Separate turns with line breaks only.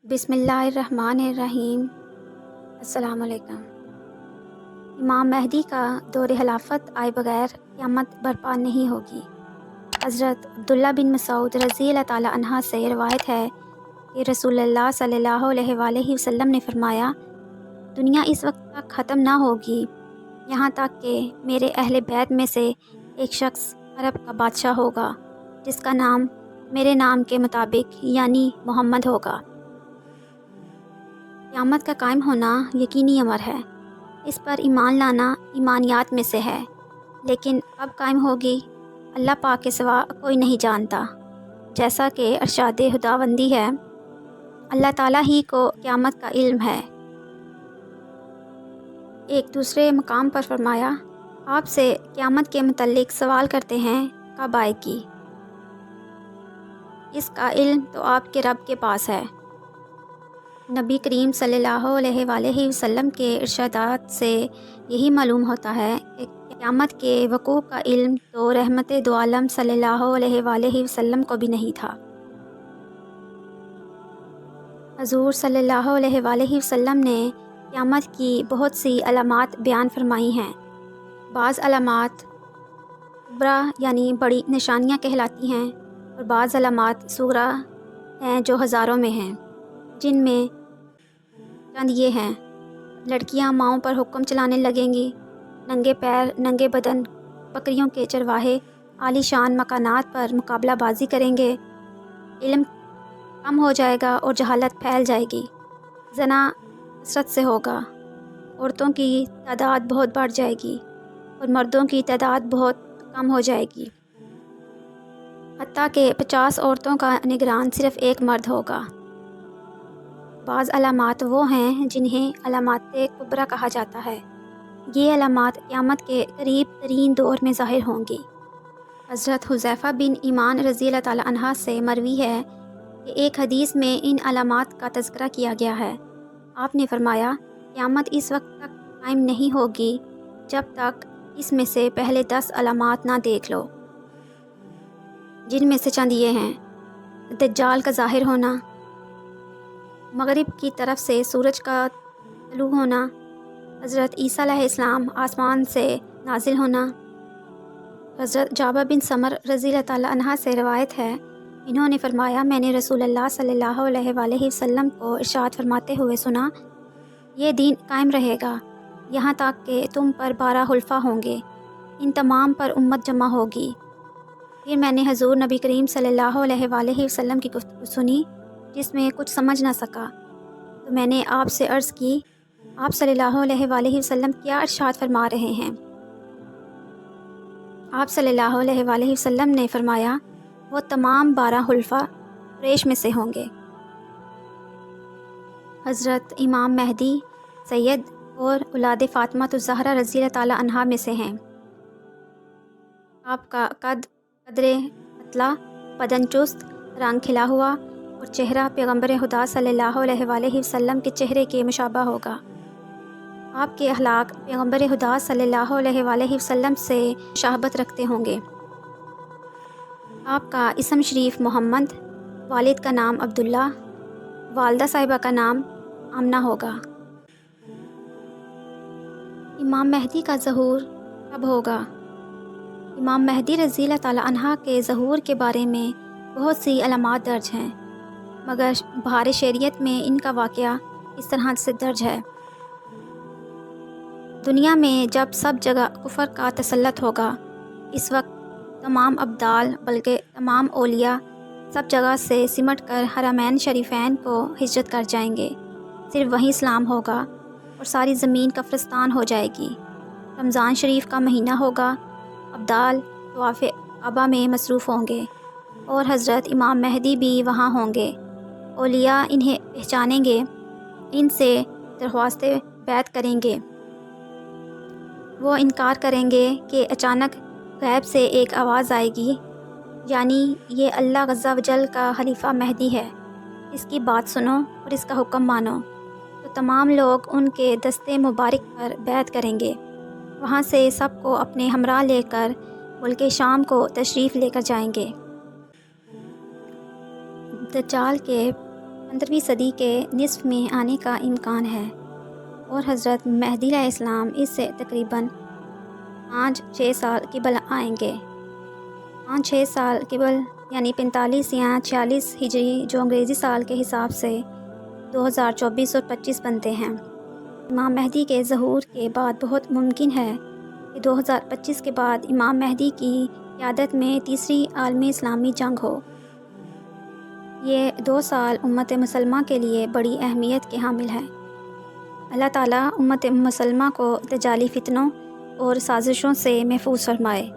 بسم اللہ الرحمن الرحیم۔ السلام علیکم۔ امام مہدی کا دور خلافت آئے بغیر قیامت برپا نہیں ہوگی۔ حضرت عبداللہ بن مسعود رضی اللہ تعالیٰ عنہ سے روایت ہے کہ رسول اللہ صلی اللہ علیہ وآلہ وسلم نے فرمایا، دنیا اس وقت تک ختم نہ ہوگی یہاں تک کہ میرے اہل بیت میں سے ایک شخص عرب کا بادشاہ ہوگا جس کا نام میرے نام کے مطابق یعنی محمد ہوگا۔ قیامت کا قائم ہونا یقینی امر ہے، اس پر ایمان لانا ایمانیات میں سے ہے، لیکن کب قائم ہوگی اللہ پاک کے سوا کوئی نہیں جانتا۔ جیسا کہ ارشاد خداوندی ہے، اللہ تعالیٰ ہی کو قیامت کا علم ہے۔ ایک دوسرے مقام پر فرمایا، آپ سے قیامت کے متعلق سوال کرتے ہیں کب آئے گی؟ اس کا علم تو آپ کے رب کے پاس ہے۔ نبی کریم صلی اللہ علیہ وآلہ وسلم کے ارشادات سے یہی معلوم ہوتا ہے کہ قیامت کے وقوع کا علم تو رحمت دو عالم صلی اللہ علیہ وآلہ وسلم کو بھی نہیں تھا۔ حضور صلی اللہ علیہ وآلہ وسلم نے قیامت کی بہت سی علامات بیان فرمائی ہیں۔ بعض علامات کبریٰ یعنی بڑی نشانیاں کہلاتی ہیں، اور بعض علامات صغریٰ ہیں جو ہزاروں میں ہیں، جن میں چند یہ ہیں: لڑکیاں ماؤں پر حکم چلانے لگیں گی، ننگے پیر ننگے بدن بکریوں کے چرواہے عالی شان مکانات پر مقابلہ بازی کریں گے، علم کم ہو جائے گا اور جہالت پھیل جائے گی، زنا کثرت سے ہوگا، عورتوں کی تعداد بہت بڑھ جائے گی اور مردوں کی تعداد بہت کم ہو جائے گی، حتیٰ کہ 50 عورتوں کا نگران صرف ایک مرد ہوگا۔ بعض علامات وہ ہیں جنہیں علامات کبریٰ کہا جاتا ہے۔ یہ علامات قیامت کے قریب ترین دور میں ظاہر ہوں گی۔ حضرت حذیفہ بن یمان رضی اللہ تعالیٰ عنہ سے مروی ہے کہ ایک حدیث میں ان علامات کا تذکرہ کیا گیا ہے۔ آپ نے فرمایا، قیامت اس وقت تک قائم نہیں ہوگی جب تک اس میں سے پہلے 10 علامات نہ دیکھ لو، جن میں سے چند یہ ہیں: دجال کا ظاہر ہونا، مغرب کی طرف سے سورج کا طلوع ہونا، حضرت عیسیٰ علیہ السلام آسمان سے نازل ہونا۔ حضرت جابر بن سمر رضی اللہ تعالیٰ عنہ سے روایت ہے، انہوں نے فرمایا، میں نے رسول اللہ صلی اللہ علیہ وآلہ وسلم کو ارشاد فرماتے ہوئے سنا، یہ دین قائم رہے گا یہاں تک کہ تم پر 12 خلفاء ہوں گے، ان تمام پر امت جمع ہوگی۔ پھر میں نے حضور نبی کریم صلی اللہ علیہ وآلہ وسلم کی گفتگو سنی جس میں کچھ سمجھ نہ سکا، تو میں نے آپ سے عرض کی، آپ صلی اللہ علیہ وآلہ وسلم کیا ارشاد فرما رہے ہیں؟ آپ صلی اللہ علیہ وآلہ وسلم نے فرمایا، وہ تمام 12 خلفاء قریش میں سے ہوں گے۔ حضرت امام مہدی سید اور اولاد فاطمہ الزہرا رضی اللہ تعالیٰ عنہا میں سے ہیں۔ آپ کا قدر پتلا، بدن چست، رنگ کھلا ہوا اور چہرہ پیغمبر خدا صلی اللہ علیہ وآلہ وسلم کے چہرے کے مشابہ ہوگا۔ آپ کے اخلاق پیغمبر خدا صلی اللہ علیہ وآلہ وسلم سے مشابہت رکھتے ہوں گے۔ آپ کا اسم شریف محمد، والد کا نام عبداللہ، والدہ صاحبہ کا نام آمنہ ہوگا۔ امام مہدی کا ظہور کب ہوگا؟ امام مہدی رضی اللہ تعالیٰ عنہ کے ظہور کے بارے میں بہت سی علامات درج ہیں، مگر بہار شریعت میں ان کا واقعہ اس طرح سے درج ہے: دنیا میں جب سب جگہ کفر کا تسلط ہوگا، اس وقت تمام ابدال بلکہ تمام اولیاء سب جگہ سے سمٹ کر حرمین شریفین کو ہجرت کر جائیں گے، صرف وہیں اسلام ہوگا اور ساری زمین کفرستان ہو جائے گی۔ رمضان شریف کا مہینہ ہوگا، ابدال طواف کعبہ میں مصروف ہوں گے اور حضرت امام مہدی بھی وہاں ہوں گے۔ اولیاء انہیں پہچانیں گے، ان سے درخواست بیعت کریں گے، وہ انکار کریں گے کہ اچانک غیب سے ایک آواز آئے گی، یعنی یہ اللہ عز و جل کا خلیفہ مہدی ہے، اس کی بات سنو اور اس کا حکم مانو، تو تمام لوگ ان کے دستے مبارک پر بیعت کریں گے۔ وہاں سے سب کو اپنے ہمراہ لے کر ملک شام کو تشریف لے کر جائیں گے۔ دجال کے 15ویں صدی کے نصف میں آنے کا امکان ہے اور حضرت مہدی علیہ السلام اس سے تقریباً 5-6 سال قبل آئیں گے۔ 5-6 سال قبل یعنی 45 یا 46 ہجری، جو انگریزی سال کے حساب سے 2024 اور 25 بنتے ہیں۔ امام مہدی کے ظہور کے بعد بہت ممکن ہے کہ 2025 کے بعد امام مہدی کی قیادت میں تیسری عالمی اسلامی جنگ ہو۔ یہ 2 سال امت مسلمہ کے لیے بڑی اہمیت کے حامل ہیں۔ اللہ تعالیٰ امت مسلمہ کو دجالی فتنوں اور سازشوں سے محفوظ فرمائے۔